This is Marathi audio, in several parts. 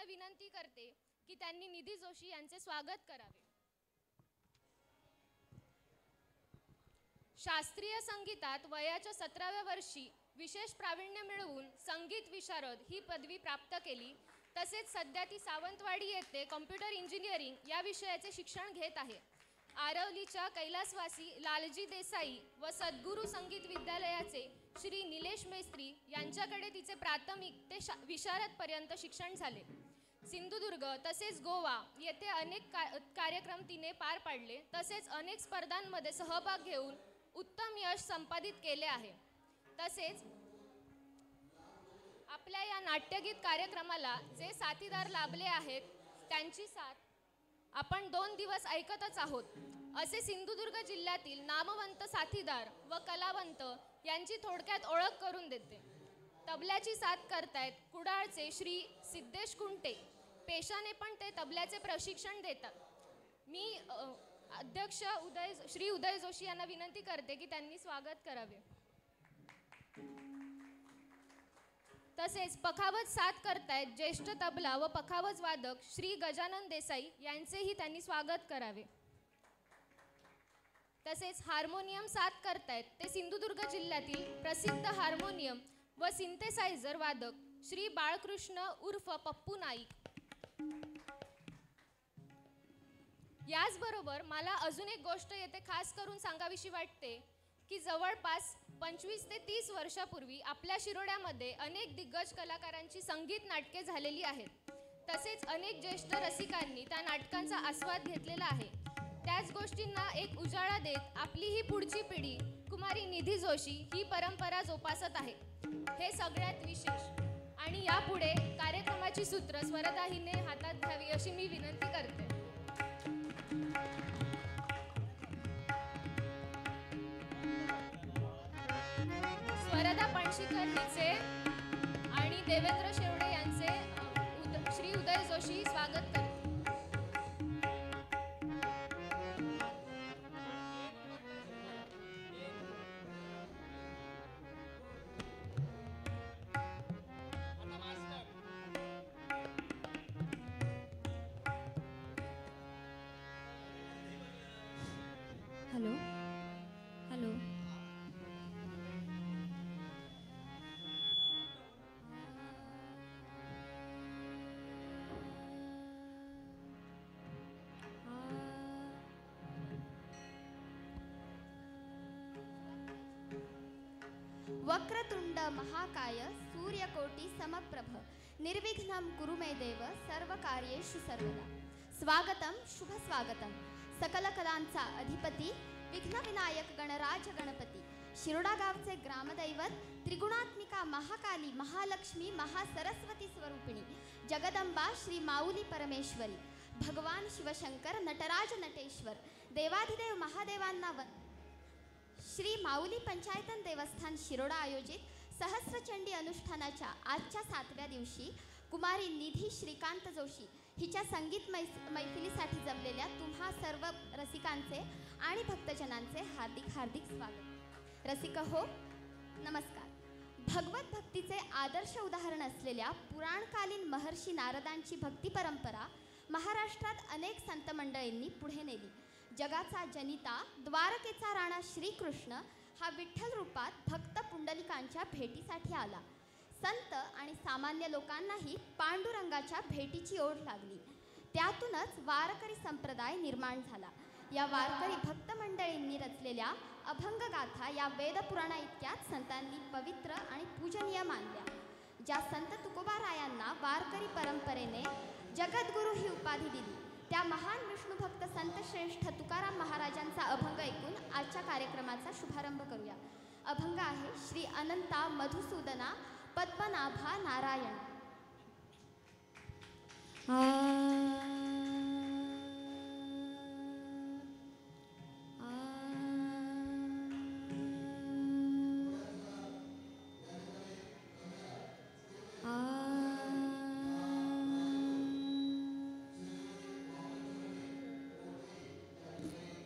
यांना विनंती करते की त्यांनी निधी जोशी यांचे स्वागत करावे. शास्त्रीय संगीतात वयाच्या 17व्या वर्षी विशेष प्रावीण्य मिळवून संगीत विशारद ही पदवी प्राप्त केली. तसेच सध्या ती सावंतवाडी येथे कॉम्प्युटर इंजिनिअरिंग या विषयाचे शिक्षण घेत आहे. आरवलीच्या कैलासवासी लालजी देसाई व सद्गुरू संगीत विद्यालयाचे श्री निलेश मेस्त्री यांच्याकडे तिचे प्राथमिक ते विशारदपर्यंत शिक्षण झाले. सिंधुदुर्ग तसेच गोवा येथे अनेक कार्यक्रम तिने पार पाडले. तसेच अनेक स्पर्धांमध्ये सहभाग घेऊन उत्तम यश संपादित केले आहे. तसेच आपल्या या नाट्यगीत कार्यक्रमाला जे साथीदार लाभले आहेत त्यांची साथ आपण 2 दिवस ऐकतच आहोत. असे सिंधुदुर्ग जिल्ह्यातील नामवंत साथीदार व कलावंत यांची थोडक्यात ओळख करून देते. तबल्याची साथ करतायत कुडाळचे श्री सिद्धेश कुंटे. पेशाने पण ते तबल्याचे प्रशिक्षण देतात. मी अध्यक्ष श्री उदय जोशी यांना विनंती करते की त्यांनी स्वागत करावे. तसेच पखावज साथ करतायत ज्येष्ठ तबला व पखावज वादक श्री गजानन देसाई यांचेही त्यांनी स्वागत करावे. तसेच हार्मोनियम साथ करतायत ते सिंधुदुर्ग जिल्ह्यातील प्रसिद्ध हार्मोनियम व सिंथेसायझर वादक श्री बाळकृष्ण उर्फ पप्पू नाईक. याचबरोबर मला अजून एक गोष्ट येथे खास करून सांगावीशी वाटते की जवळपास 25 ते 30 वर्षापूर्वी आपल्या शिरोड्यामध्ये अनेक दिग्गज कलाकारांची संगीत नाटके झालेली आहेत. तसेच अनेक ज्येष्ठ रसिकांनी त्या नाटकांचा आस्वाद घेतलेला आहे. त्याच गोष्टींना एक उजाळा देत आपली ही पुढची पिढी कुमारी निधी जोशी ही परंपरा जोपासत आहे. हे सगळ्यात विशेष. आणि यापुढे कार्यक्रमाची सूत्र स्वरदाहीने हातात घ्यावी अशी मी विनंती करते. स्वरदा पणशीकर हिचे आणि देवेंद्र शेवडे यांचे श्री उदय जोशी स्वागत करते. हॅलो हॅलो वक्रतुंड महाकाय सूर्यकोटी समप्रभ निर्विघ्नं कुरु मे देव सर्व कार्येषु सर्वदा. स्वागतम शुभ स्वागतम. सकल कलांचा अधिपती विघ्नविनायक गणराज गणपती शिरोडा गावचे ग्रामदैवत त्रिगुणात्मिका महाकाली महालक्ष्मी महासरस्वती स्वरूपिणी जगदंबा श्री माऊली परमेश्वरी भगवान शिवशंकर नटराज नटेश्वर देवाधिदेव महादेवांना श्री माऊली पंचायतन देवस्थान शिरोडा आयोजित सहस्रचंडी अनुष्ठानाच्या आजच्या 7व्या दिवशी कुमारी निधी श्रीकांत जोशी हिच्या संगीत मैफिलीसाठी जमलेल्या तुम्हा सर्व रसिकांचे आणि भक्तजनांचे हार्दिक हार्दिक स्वागत. रसिक हो नमस्कार. भगवत भक्तीचे आदर्श उदाहरण असलेल्या पुराणकालीन महर्षी नारदांची भक्ती परंपरा महाराष्ट्रात अनेक संत मंडळींनी पुढे नेली. जगाचा जनिता द्वारकेचा राणा श्रीकृष्ण हा विठ्ठल रूपात भक्त पुंडलिकांच्या भेटीसाठी आला. संत आणि सामान्य लोकांनाही पांडुरंगाच्या भेटीची ओढ लागली. त्यातूनच वारकरी संप्रदाय निर्माण झाला. या वारकरी भक्त मंडळींनी रचलेल्या अभंगगाथा या वेदपुराणा इतक्याच संतांनी पवित्र आणि पूजनीय मानल्या. ज्या संत तुकोबारायांना वारकरी परंपरेने जगद्गुरू ही उपाधी दिली त्या महान विष्णुभक्त संतश्रेष्ठ तुकाराम महाराजांचा अभंग ऐकून आजच्या कार्यक्रमाचा शुभारंभ करूया. अभंग आहे श्री अनंता मधुसूदना पद्मनाभा नारायण.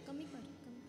कमी कर कमी.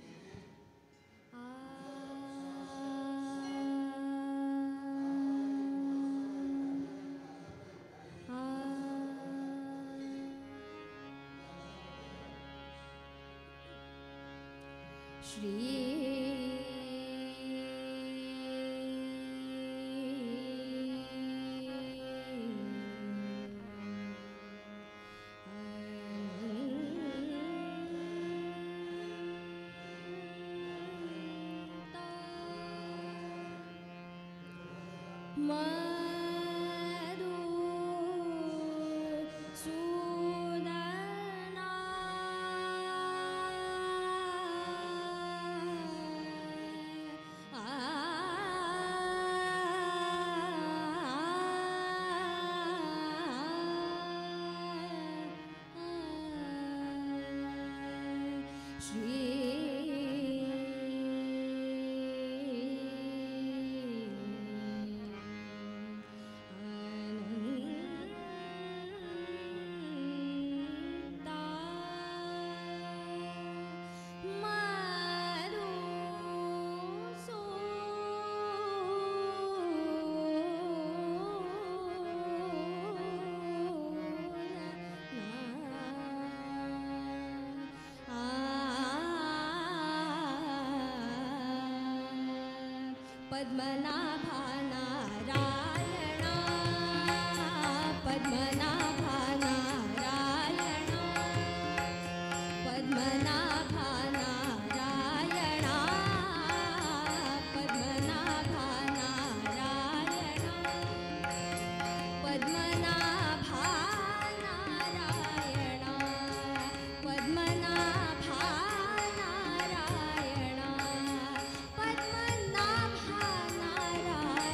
पद्मनाभा नारायणा पद्मनाभा नारायणा पद्मनाभा नारायणा पद्मनाभा नारायणा पद्मनाभा नारायणा पद्मनाभा नारायणा पद्मनाभा नारायणा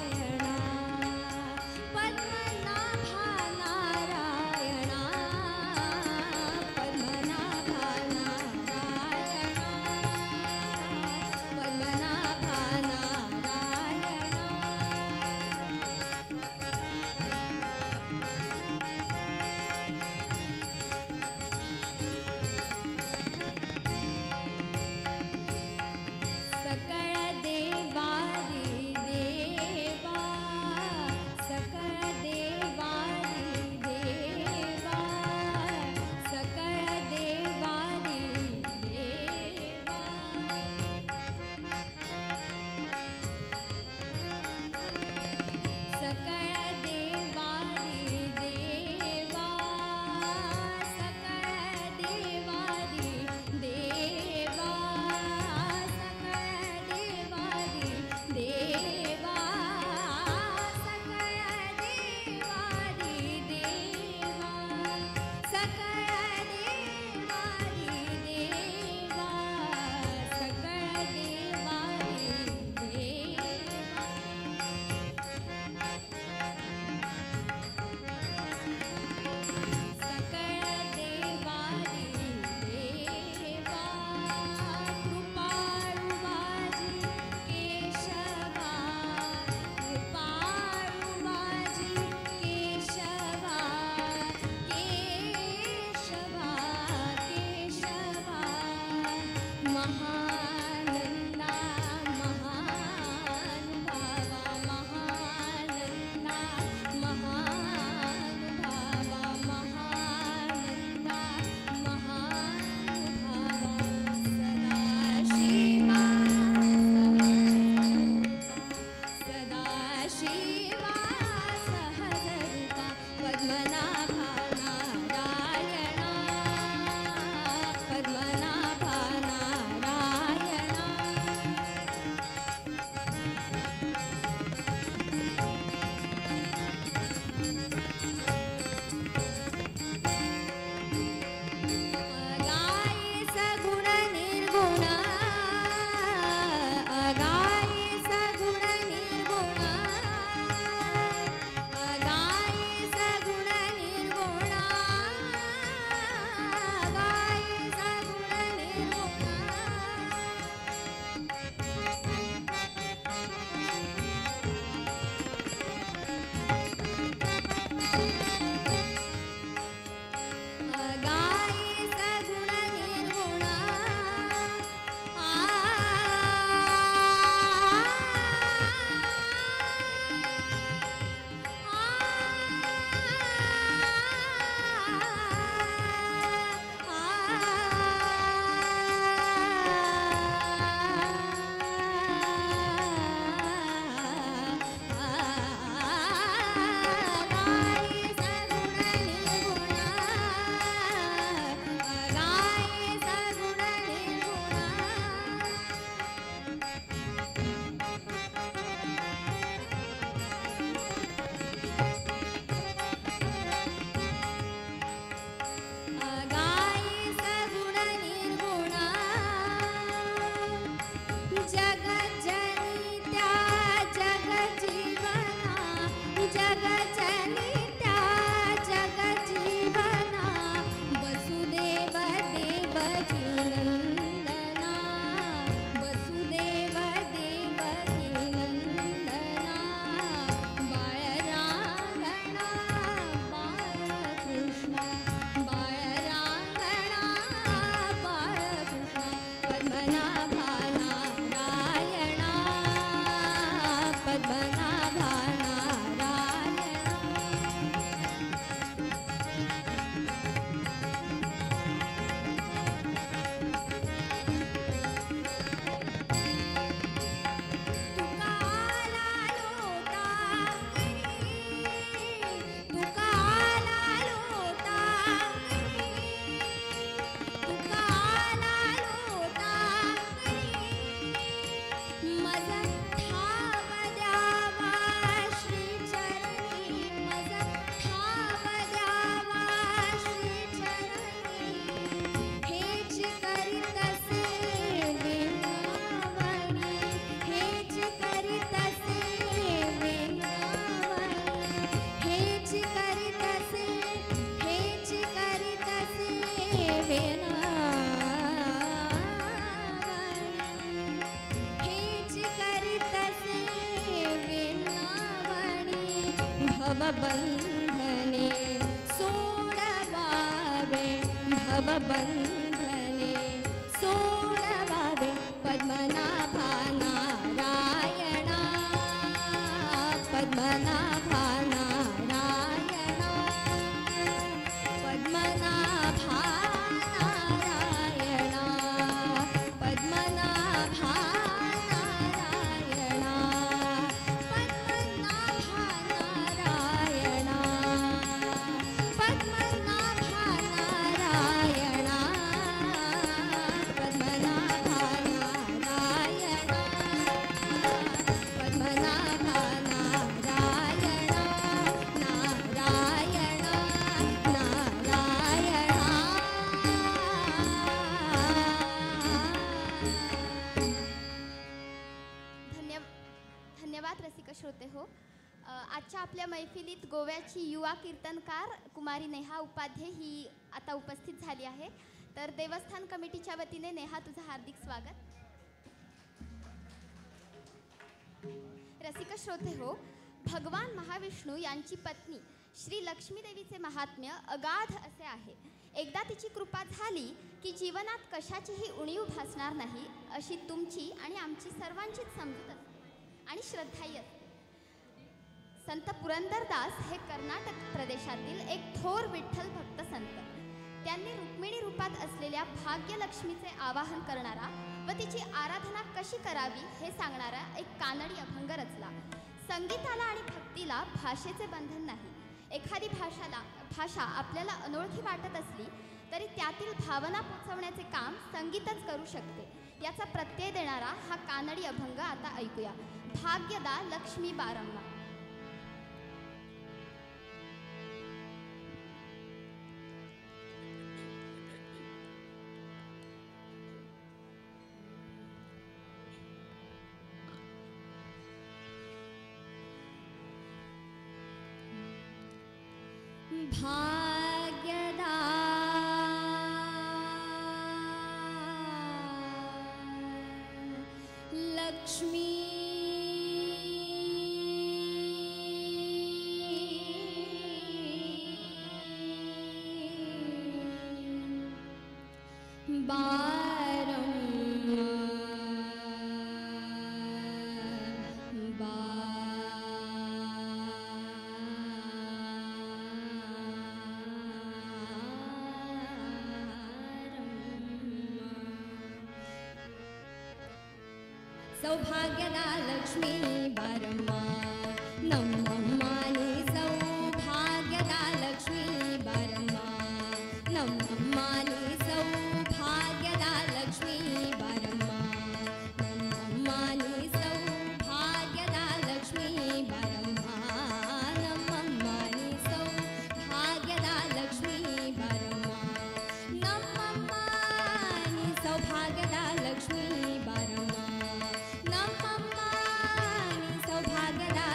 हेच करीतसे विनावणी भवबंधने सोडवावे भवबंधने सोडवावे पद्मनाभा नारायणा पद्मनाभा नारायणा पद्मनाभा नारायणा पद्मनाभा नारायणा पद्मनाभा नारायणा पद्मनाभा नारायणा पद्मनाभा नारायणा पद्मनाभा नारायणा नारायणा धन्यवाद रसिक श्रोते हो. आजच्या आपल्या मैफिलीत गोव्याची युवा कीर्तनकार कुमारी नेहा उपाध्ये ही आता उपस्थित झाली आहे. तर देवस्थान कमिटीच्या वतीने नेहा तुझं हार्दिक स्वागत. रसिक श्रोते हो, भगवान महाविष्णू यांची पत्नी श्री लक्ष्मी देवीचे महात्म्य अगाध असे आहे. एकदा तिची कृपा झाली की जीवनात कशाचीही उणीव भासणार नाही अशी तुमची आणि आमची सर्वांचीच समजूत असते आणि श्रद्धाही असते. संत पुरंदरदास हे कर्नाटक प्रदेशातील एक थोर विठ्ठल भक्त संत. त्यांनी रुक्मिणी रूपात असलेल्या भाग्यलक्ष्मीचे आवाहन करणारा व तिची आराधना कशी करावी हे सांगणारा एक कानडी अभंग रचला. संगीताला आणि भक्तीला भाषेचे बंधन नाही. एखादी भाषा आपल्याला अनोळखी वाटत असली तरी त्यातील भावना पोचवण्याचे काम संगीतच करू शकते. याचा प्रत्यय देणारा हा कानडी अभंग आता ऐकूया. भाग्यदा लक्ष्मी बारम्मा. भाग्यदा लक्ष्मी सौभाग्यदा लक्ष्मी बारम्मा नम्मम्मानि सौभाग्यदा लक्ष्मी बारम्मा नम्मम्मानि सौभाग्यदा लक्ष्मी बारम्मा नम्मम्मानि सौभाग्यदा लक्ष्मी बारम्मा नम्मम्मानि सौभाग्यदा लक्ष्मी बारम्मा नम्मम्मानि सौभाग्यदा लक्ष्मी बारम्मा नम्मम्मानि सौभाग्यदा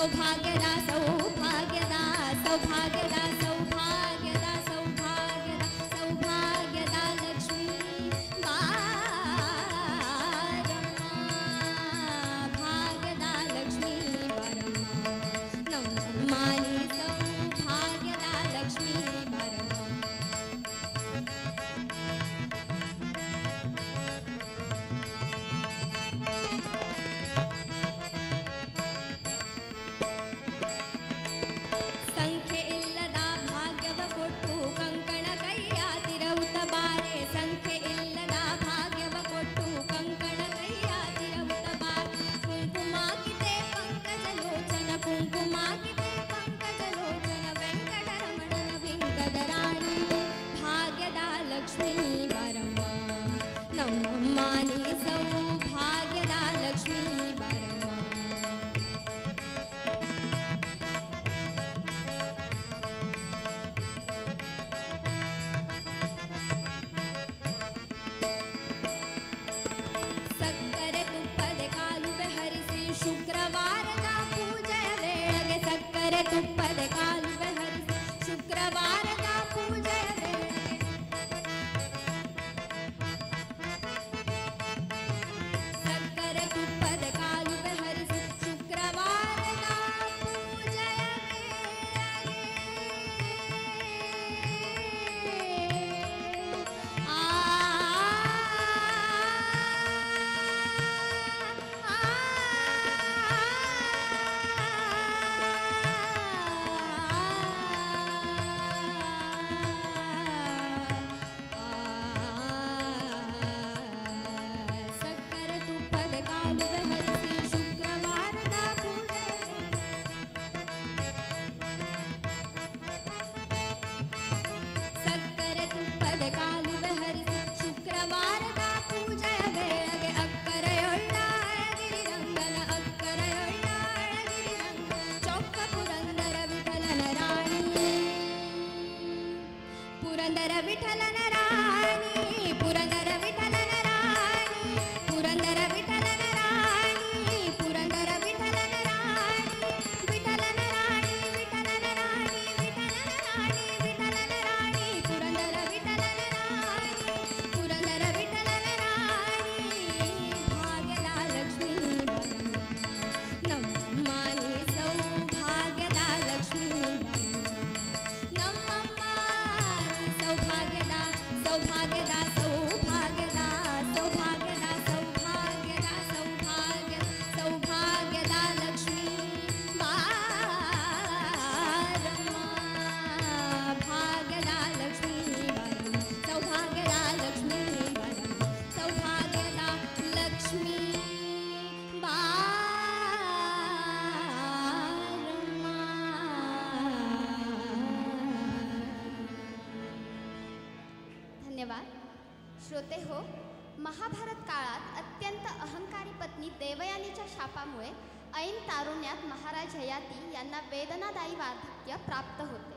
सौभाग्यदा सौभाग्यदा सौभाग्यदा सौभाग्यदा सौभाग्यदा सौभाग्यदा लक्ष्मी बारम्मा भाग्यदा लक्ष्मी बारम्मा नम्मानी सौभाग्यदा लक्ष्मी बारम्मा ಸಂಖ್ಯೆ ಇಲ್ಲದ ಭಾಗ್ಯವ ಕೊಟ್ಟು ಕಂಕಣ ಕೈಯ ತಿರವುತ ಬಾರೆ ಸಂಖ್ಯೆ ಇಲ್ಲದ ಭಾಗ್ಯವ ಕೊಟ್ಟು ಕಂಕಣ ಕೈಯ ತಿರವುತ ಬಾರೆ ಕುಂಕುಮಾಕಿತೆ ಪಂಕಜ ಲೋಚನ ಕುಂಕುಮಾಕಿತೆ ಪಂಕಜ ಲೋಚನ ವೆಂಕಟರಮಣನ ಬಿಂಕದ ರಾಣಿ ಭಾಗ್ಯದ ಲಕ್ಷ್ಮೀ ಬಾರಮ್ಮ ನಮ್ಮಮ್ಮ ನೀ ಸೌಭಾಗ್ಯದ ಲಕ್ಷ್ಮೀ ಬಾರಮ್ಮ ಸಕ್ಕರೆ ತುಪ್ಪದೆ ಕಾಲುವೆ ಹರಿಸಿ ಶುಕ್ರವಾರದ ಪೂಜೆಯ ವೇಳೆಗೆ ಸಕ್ಕರೆ ತುಪ್ಪದೆ ಕಾಲುವೆ ಹರಿಸಿ ಶುಕ್ರವಾರದ ಪೂಜೆಯ ವೇಳೆಗೆ ಸಕ್ಕರೆ ತುಪ್ಪದೆ ಕಾಲುವೆ ಹರಿಸಿ ಶುಕ್ರವಾರದ ಪೂಜೆಯ ವೇಳೆಗೆ ಸಕ್ಕರೆ ತುಪ್ಪದ ಕಾಲುವೆ ಹರಿಸಿ ಶುಕ್ರವಾರದ ಪೂಜೆ ಸಕ್ಕರೆ ತುಪ್ಪದ ಕಾಲುವೆ ಹರಿಸಿ ಶುಕ್ರವಾರದ ಪೂಜೆಯ ವೇಳೆಗೆ ಅಕ್ಕರೆಯೊಳ್ಳ ಅಳಗಿರಿರಂಗನ ಅಕ್ಕರೆಯೊಳ್ಳ ಅಳಗಿರಿರಂಗ ಚೊಕ್ಕ ಪುರಂದರ ವಿಠಲನ ರಾಣಿ ಪುರಂದರ ವಿಠಲನ ರಾಣಿ ಪುರಂದರ ವಿಠಲನ ರಾಣಿ ಪುರಂದರ ವಿಠಲನ ರಾಣಿ ಪುರಂದರ ವಿಠಲನ ರಾಣಿ ವಿಠಲನ ರಾಣಿ ವಿಠಲನ ರಾಣಿ ವಿಠಲನ ರಾಣಿ ವಿಠಲನ ರಾಣಿ ಪುರಂದರ ವಿಠಲನ ರಾಣಿ ಪುರಂದರ ವಿಠಲನ ರಾಣಿ ಭಾಗ್ಯದ ಲಕ್ಷ್ಮೀ ನಮ್ಮಮ್ಮ ನೀ ಸೌಭಾಗ್ಯದ ಲಕ್ಷ್ಮೀ ನಮ್ಮಮ್ಮ ನೀ ಸೌಭಾಗ್ಯದ ಸೌಭಾಗ್ಯದ ಸೌಭಾಗ್ಯದ ಸೌಭಾಗ್ಯದ ಸೌಭಾಗ್ಯದ ಸೌಭಾಗ್ಯ ಸೌಭಾಗ್ಯದ ಲಕ್ಷ್ಮೀ ಬಾರಮ್ಮ ಭಾಗ್ಯದ ಲಕ್ಷ್ಮೀ ಬಾರಮ್ಮ ಸೌಭಾಗ್ಯದ ಲಕ್ಷ್ಮೀ ಬಾರಮ್ಮ ಸೌಭಾಗ್ಯದ ಲಕ್ಷ್ಮೀ धन्यवाद. श्रोते हो, महाभारत काळात अत्यंत अहंकारी पत्नी देवयानीच्या शापामुळे ऐन तारुण्यात महाराज ययाती यांना वेदनादायी वार्धक्य प्राप्त होते.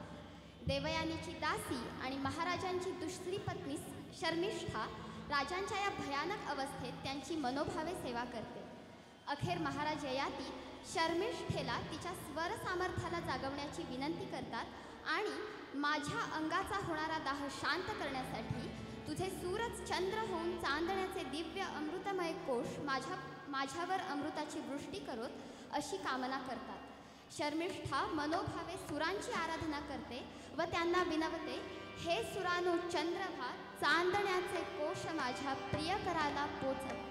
देवयानीची दासी आणि महाराजांची दुसरी पत्नी शर्मिष्ठा राजांच्या या भयानक अवस्थेत त्यांची मनोभावे सेवा करते. अखेर महाराज ययाती शर्मिष्ठेला तिच्या स्वर सामर्थ्याला जागवण्याची विनंती करतात आणि माझ्या अंगाचा होणारा दाह शांत करण्यासाठी तुझे सूरज चंद्र होऊन चांदण्याचे दिव्य अमृतमय कोश माझ्यावर अमृताची वृष्टी करोत अशी कामना करतात. शर्मिष्ठा मनोभावे सुरांची आराधना करते व त्यांना विनवते, हे सुरानो चंद्रभा चांदण्याचे कोश माझ्या प्रियकराला पोचव.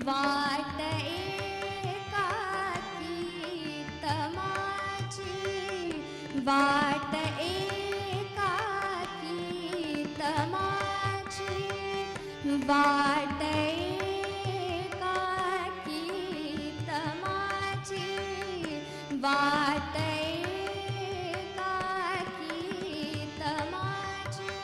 वाट एकाकी तमाची वाट एकाकी तमाची वाट एकाकी तमाची वाट एकाकी तमाची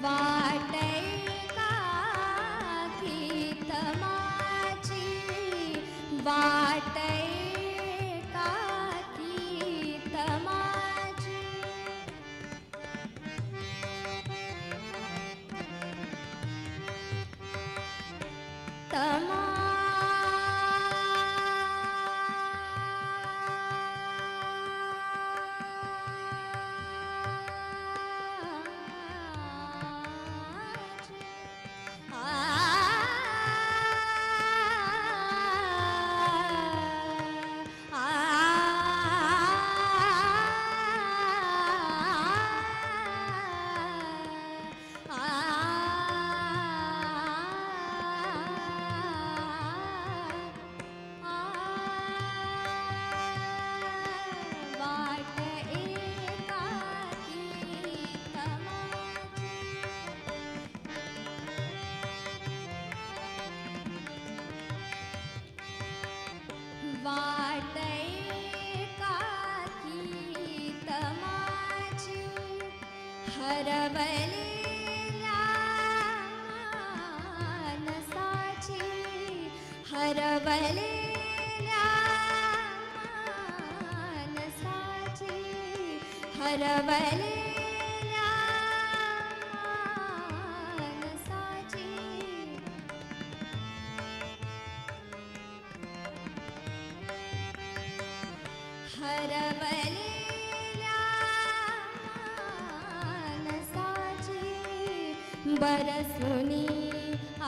वाट एकाकी तमाची वाट एकाकी तमाची वाट एकाकी तमाची वाट एकाकी तमाची हरवलेल्या मानसाची हरवलेल्या मानसाची हरवलेल्या मानसाची हरवलेल्या मानसाची बरसुनी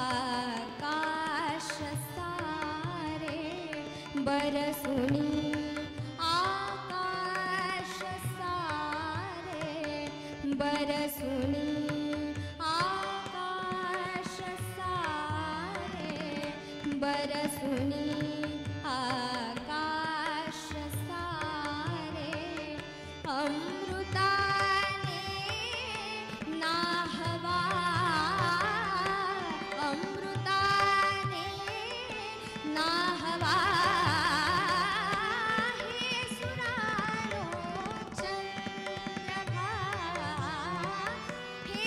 आकाश सारे बरसुनी आकाश सारे बरसुनी आकाश सारे बरसुनी आकाश सारे अमृताने नाहवा अमृताने नाहवा हे सुरानो चंद्रभा हे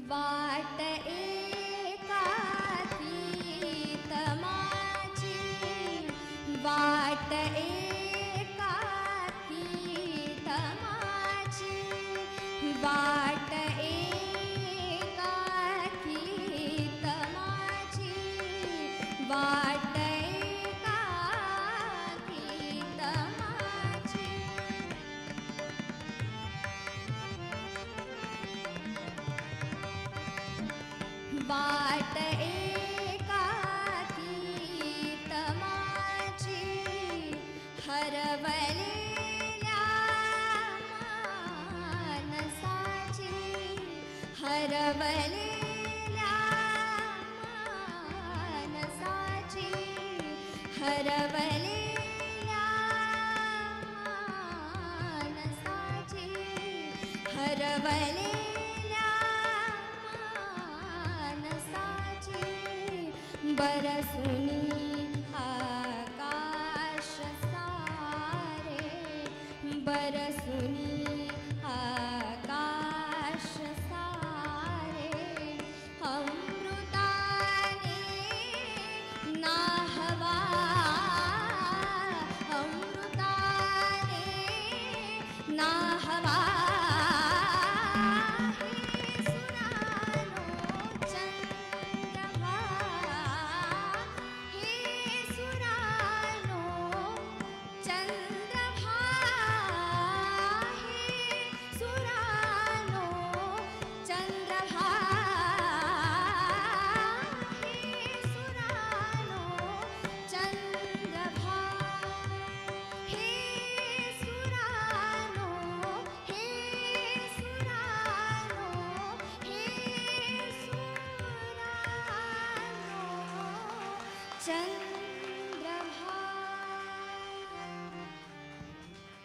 वाट एकाकी तमाची वाट एकाकी तमाची वाट एकाकी तमाची वाट एकाकी तमाची वाट एकाकी तमाची हरवलेल्या मानसाची हरवलेल्या मानसाची हरवलेल्या मानसाची हरवलेल्या मानसाची बरसुनी आकाश सारे बरसुनी आकाश सारे अमृताने नाहवा अमृताने नाहवा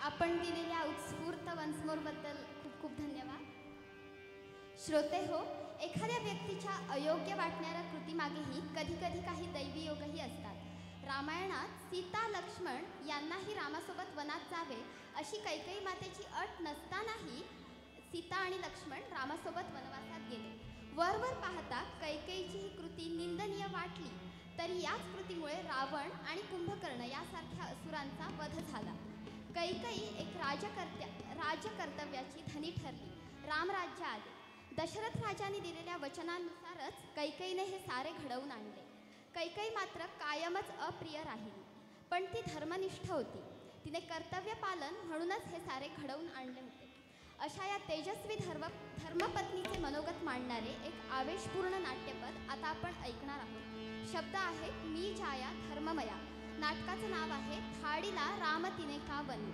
आपण दिलेल्या उत्स्फूर्त वंसमोरबद्दल खूप खूप धन्यवाद. श्रोते हो, एखाद्या व्यक्तीच्या अयोग्य वाटणाऱ्या कृतीमागेही कधी कधी काही दैवी योगही असतात. रामायणात सीता लक्ष्मण यांनाही रामासोबत वनात जावे अशी कैकेयी मातेची अट नसतानाही सीता आणि लक्ष्मण रामासोबत वनवासात गेले. वरवर पाहता कैकेयीची ही कृती निंदनीय वाटली तरी याच कृतीमुळे रावण आणि कुंभकर्ण यासारख्या असुरांचा वध झाला. कैकेयी एक राजकर्तव्याची धनी ठरली. रामराज्य आले. दशरथ राजांनी दिलेल्या वचनानुसारच कैकेयीने हे सारे घडवून आणले. कैकेयी मात्र कायमच अप्रिय राहिली, पण ती धर्मनिष्ठ होती. तिने कर्तव्य पालन म्हणूनच हे सारे घडवून आणले होते. अशा या तेजस्वी धर्मपत्नीचे मनोगत मांडणारे एक आवेशपूर्ण नाट्यपद आता आपण ऐकणार आहोत. शब्द आहेत मी जाया धर्ममया. नाटकाचं नाव आहे थाडीला राम तिने का बनी.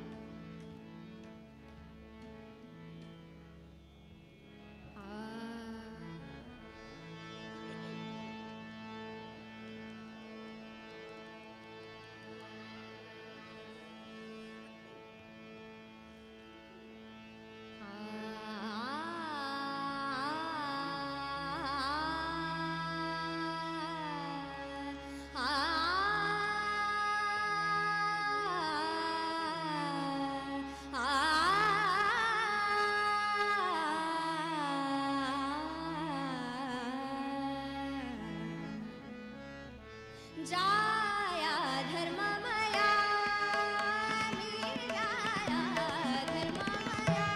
जाया धर्ममया मी जाया धर्ममया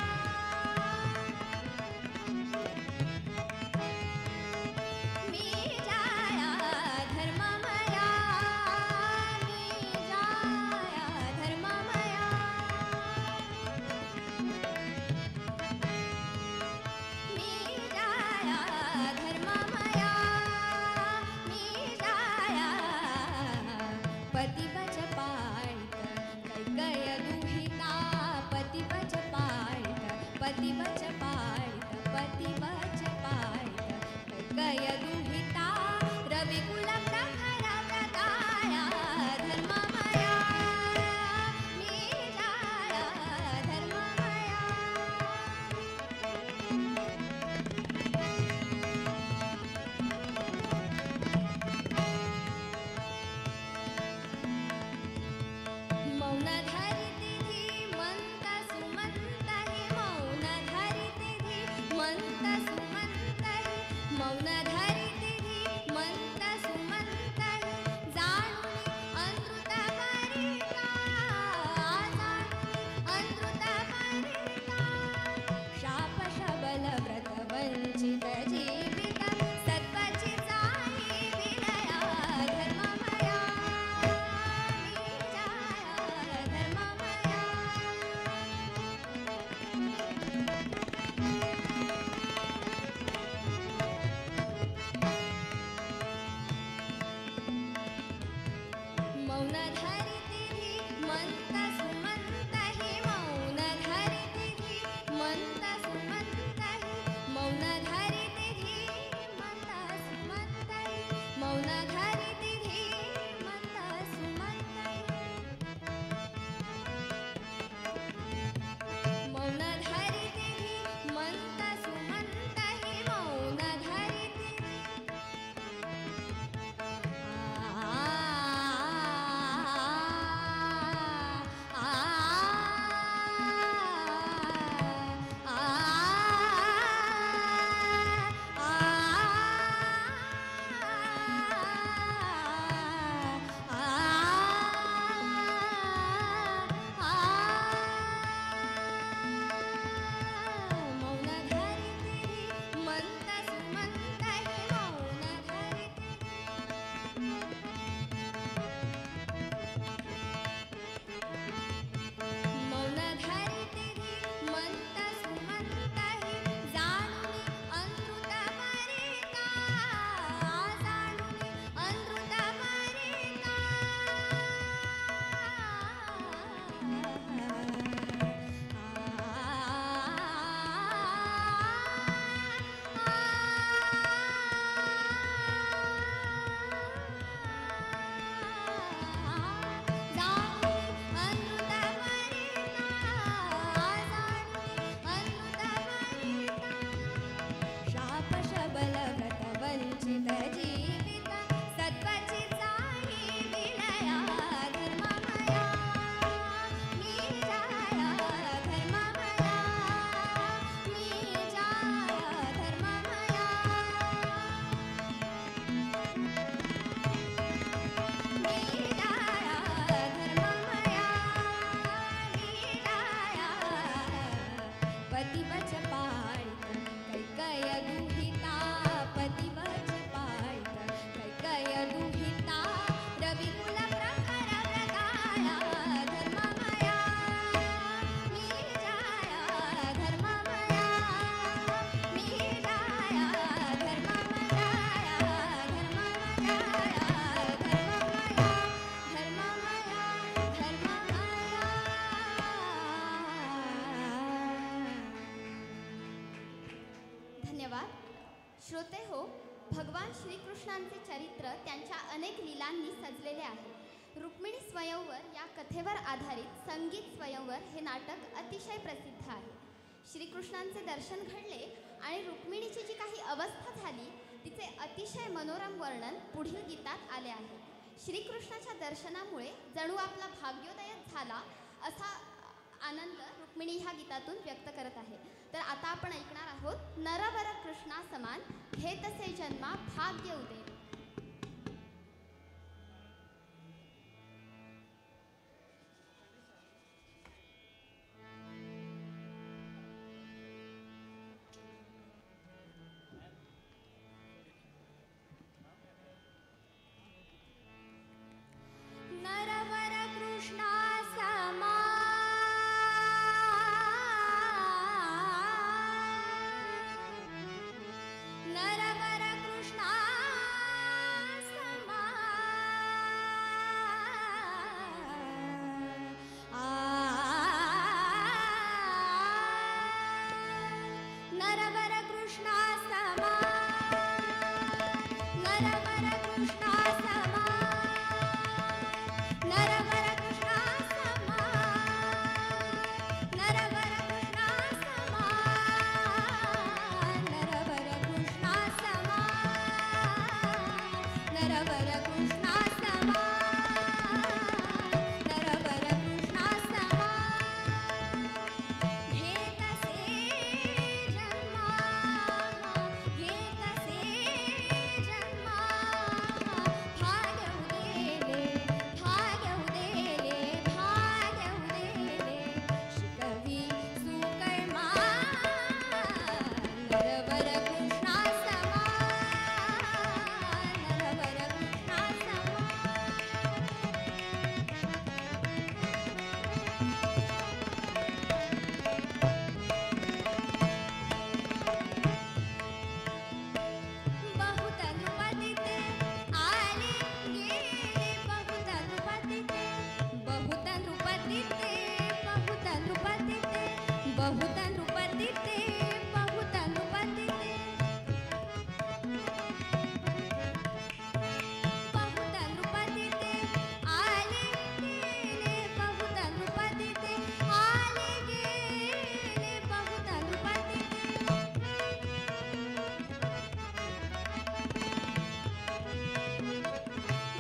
मी जाया धर्ममया मी जाया धर्ममया मी जाया धर्ममया मी जाया पतिवच पाळित कैकय दुहिता पतिवच पाळित पतिवच पाळित पतिवच पाळित कैकय दुहिता रविकुल प्रखर व्रताया धर्ममया मी जाया धर्ममया मौन धरिती धीमंत सुमंत हे मौन धरिती धन्यवाद. श्रोते हो, भगवान श्रीकृष्णांचे चरित्र त्यांच्या अनेक लीलांनी सजलेले आहे. रुक्मिणी स्वयंवर या कथेवर आधारित संगीत स्वयंवर हे नाटक अतिशय प्रसिद्ध आहे. श्रीकृष्णांचे दर्शन घडले आणि रुक्मिणीची जी काही अवस्था झाली तिचे अतिशय मनोरम वर्णन पुढील गीतात आले आहे. श्रीकृष्णाच्या दर्शनामुळे जणू आपला भाग्योदयच झाला असा आनंद रुक्मिणी ह्या गीतातून व्यक्त करत आहे. तर आता आपण ऐकणार आहोत नरवर कृष्णा समान घेतसे जन्मा भाग्य उदे. नरवर कृष्णा समा नरवर कृष्णा समा नरवर कृष्णा समा नरवर कृष्णा समा नरवर कृष्णा समा नरवर कृष्णा समा नरवर कृष्णा समा नरवर कृष्णा समा नरवर कृष्णा समा घेतसे जन्मा घेतसे जन्मा भाग्य उदेले भाग्य उदेले भाग्य उदेले शिकवी सुकर्मा नरवर कृष्णा समा नरवर कृष्णा समा बहुत नृपतिते आले गेले बहुत नृपतिते बहुत नृपतिते बहुत नृपतिते बहुत नृपतिते बहुत नृपतिते बहुत नृपतिते आले गेले बहुत नृपतिते आले गेले बहुत नृपतिते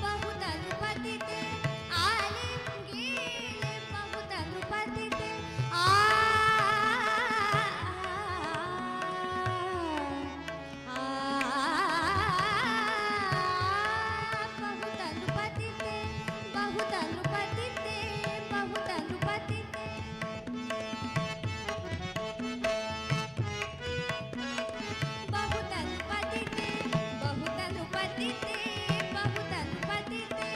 बहुत नृपतिते आले गेले बहुत नृपतिते बहुत नृपतिते बहुत नृपतिते बहुत नृपतिते बहुत नृपतिते बहुत नृपतिते बहुत नृपतिते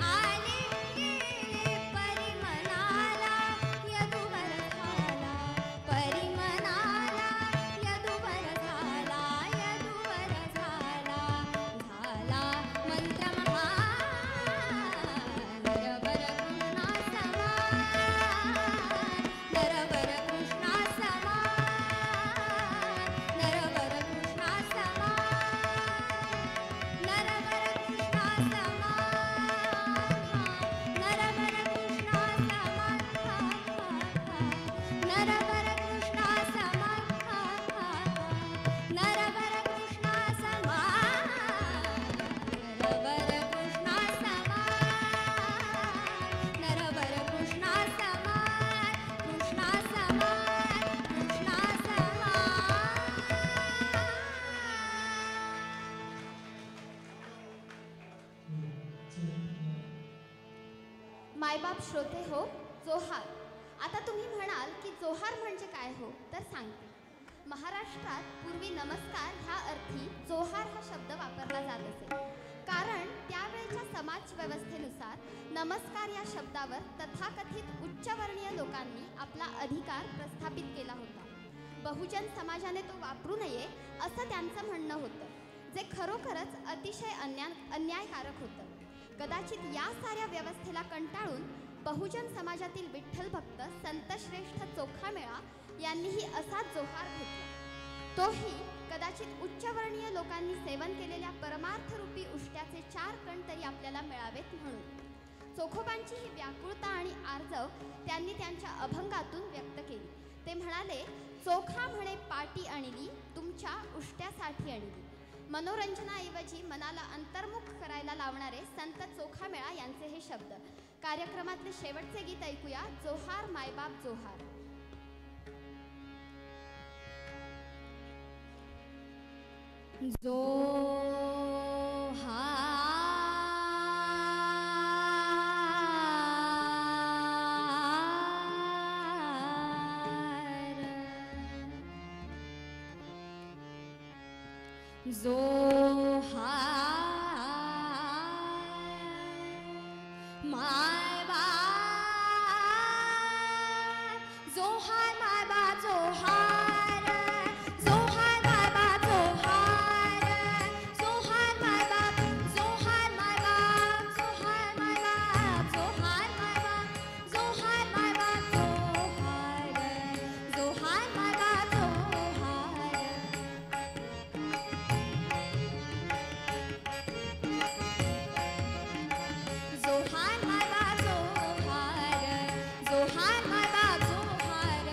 आले गेले परिमनाला यदुवर झाला परिमनाला यदुवर झाला यदुवर झाला झाला मंत्र महा नरवर कृष्णा समा नरवर कृष्णा समा नरवर कृष्णा समा नरवर कृष्णा समा नरवर कृष्णा समा नरवर कृष्णा समा नरवर कृष्णा समा नरवर कृष्णा समा नरवर कृष्णा समा कृष्णा समा कृष्णा समा मायबाप श्रोते हो, जोहार. आता तुम्ही म्हणाल की जोहार म्हणजे काय हो, तर सांगते. महाराष्ट्रात पूर्वी नमस्कार ह्या अर्थी जोहार हा शब्द वापरला जात असे. कारण त्यावेळच्या समाज व्यवस्थेनुसार नमस्कार या शब्दावर तथाकथित उच्चवर्णीय लोकांनी आपला अधिकार प्रस्थापित केला होता. बहुजन समाजाने तो वापरू नये असं त्यांचं म्हणणं होतं, जे खरोखरच अतिशय अन्यायकारक होतं. कदाचित या साऱ्या व्यवस्थेला कंटाळून बहुजन समाजातील विठ्ठल भक्त संतश्रेष्ठ चोखामेळा यांनीही असाच जोहार घेतला. तोही कदाचित उच्चवर्णीय लोकांनी सेवन केलेल्या परमार्थरूपी उष्ट्याचे 4 कण तरी आपल्याला मिळावेत म्हणून. चोखोबांची ही व्याकुळता आणि आर्जव त्यांनी त्यांच्या अभंगातून व्यक्त केली. ते म्हणाले, चोखा म्हणे पाटी आणली, तुमच्या उष्ट्यासाठी आणली. मनोरंजनाऐवजी मनाला अंतर्मुख करायला लावणारे संत चोखामेळा यांचे हे शब्द. कार्यक्रमातले शेवटचे गीत ऐकूया, जोहार मायबाप जोहार. जोहार माय बाप जोहार माय बाप जोहार जोहार माय बाप जोहार जोहार माय बाप जोहार माय बाप जोहार माय बाप जोहार माय बाप जोहार माय बाप जोहार जोहार माय बाप जोहार जोहार माय बाप जोहार जोहार माय बाप जोहार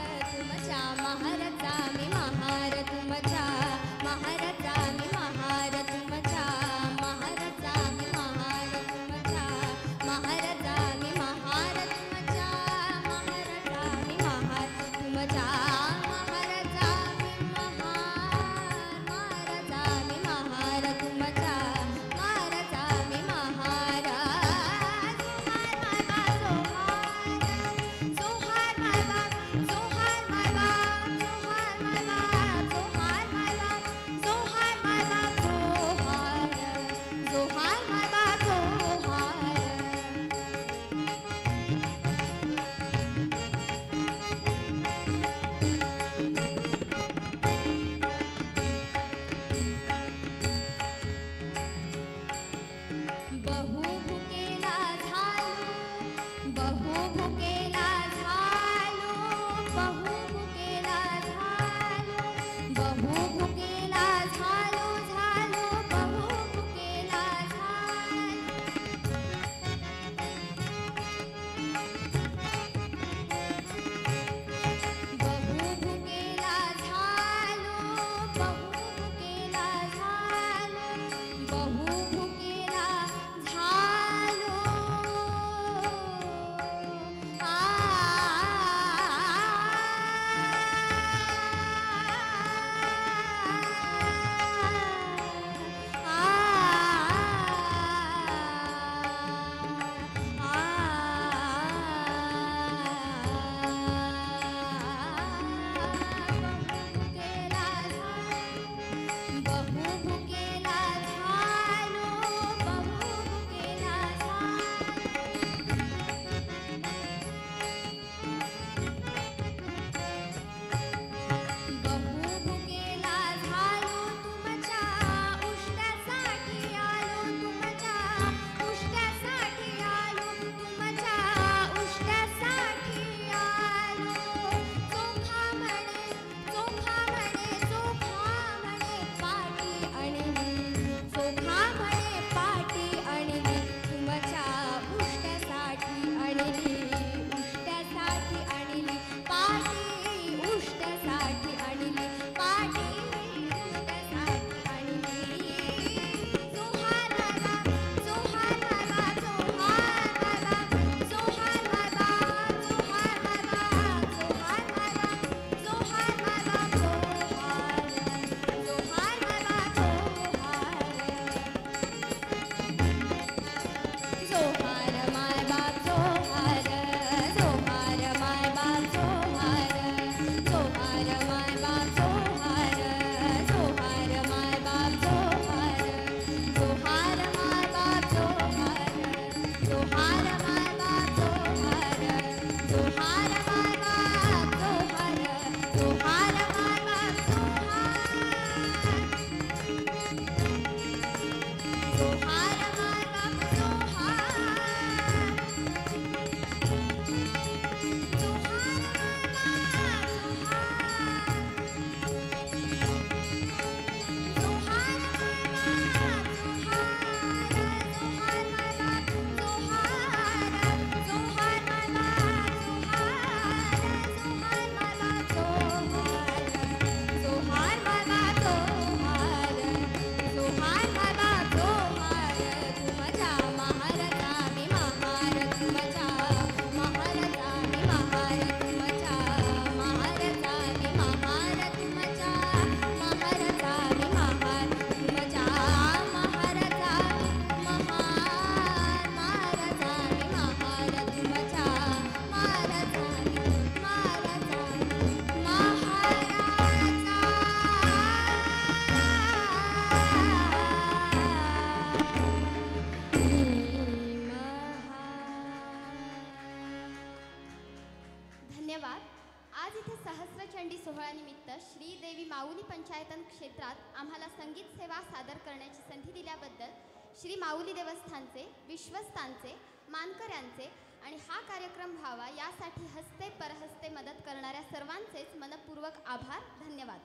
आज इथे सहस्रचंडी सोहळ्यानिमित्त श्रीदेवी माऊली पंचायतन क्षेत्रात आम्हाला संगीत सेवा सादर करण्याची संधी दिल्याबद्दल श्री माऊली देवस्थानचे, विश्वस्तांचे, मानकऱ्यांचे आणि हा कार्यक्रम व्हावा यासाठी हस्ते परहस्ते मदत करणाऱ्या सर्वांचेच मनपूर्वक आभार, धन्यवाद.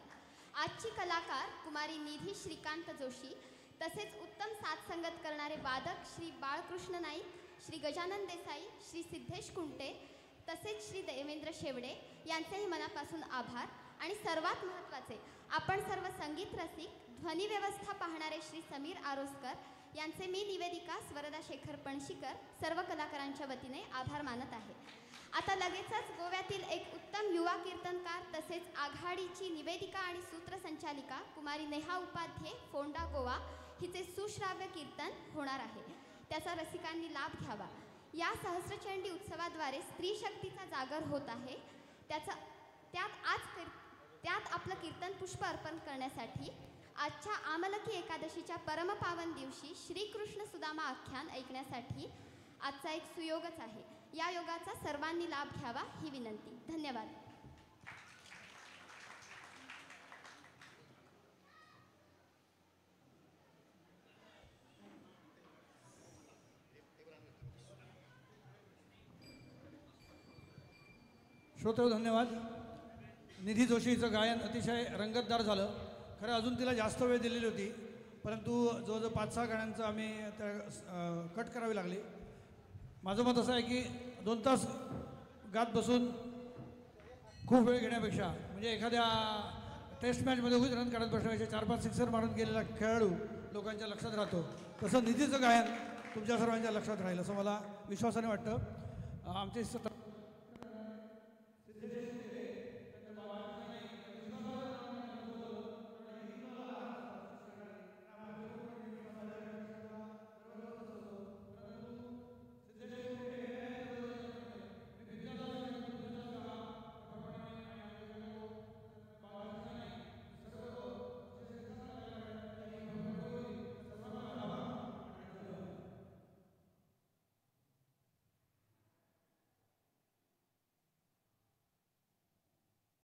आजची कलाकार कुमारी निधी श्रीकांत जोशी, तसेच उत्तम साथसंगत करणारे वादक श्री बाळकृष्ण नाईक, श्री गजानन देसाई, श्री सिद्धेश कुंटे, तसेच श्री देवेंद्र शेवडे यांचेही मनापासून आभार. आणि सर्वात महत्त्वाचे, आपण सर्व संगीत रसिक, ध्वनी व्यवस्था पाहणारे श्री समीर आरोसकर यांचे मी निवेदिका स्वरदा शेखर पणशीकर सर्व कलाकारांच्या वतीने आभार मानत आहे. आता लगेचच गोव्यातील एक उत्तम युवा कीर्तनकार तसेच आघाडीची निवेदिका आणि सूत्रसंचालिका कुमारी नेहा उपाध्ये, फोंडा गोवा हिचे सुश्राव्य कीर्तन होणार आहे. त्याचा रसिकांनी लाभ घ्यावा. या सहस्रचंडी उत्सवाद्वारे स्त्री शक्तीचा जागर होत आहे. त्यात आपलं कीर्तन पुष्प अर्पण करण्यासाठी आजच्या आमलकी एकादशीच्या परमपावन दिवशी श्रीकृष्ण सुदामा आख्यान ऐकण्यासाठी आजचा एक सुयोगच आहे. या योगाचा सर्वांनी लाभ घ्यावा ही विनंती. धन्यवाद. श्रोतेहो, धन्यवाद. निधी जोशीचं गायन अतिशय रंगतदार झालं. खरं अजून तिला जास्त वेळ दिलेली होती, परंतु जवळजवळ 5-6 गाण्यांचं आम्ही त्या कट करावी लागली. माझं मत असं आहे की 2 तास गात बसून खूप वेळ घेण्यापेक्षा, म्हणजे एखाद्या टेस्ट मॅचमध्ये उगीच रन काढत बसण्यापेक्षा 4-5 सिक्सर मारून गेलेला खेळाडू लोकांच्या लक्षात राहतो. तसं निधीचं गायन तुमच्या सर्वांच्या लक्षात राहील असं मला विश्वासाने वाटतं. आमचे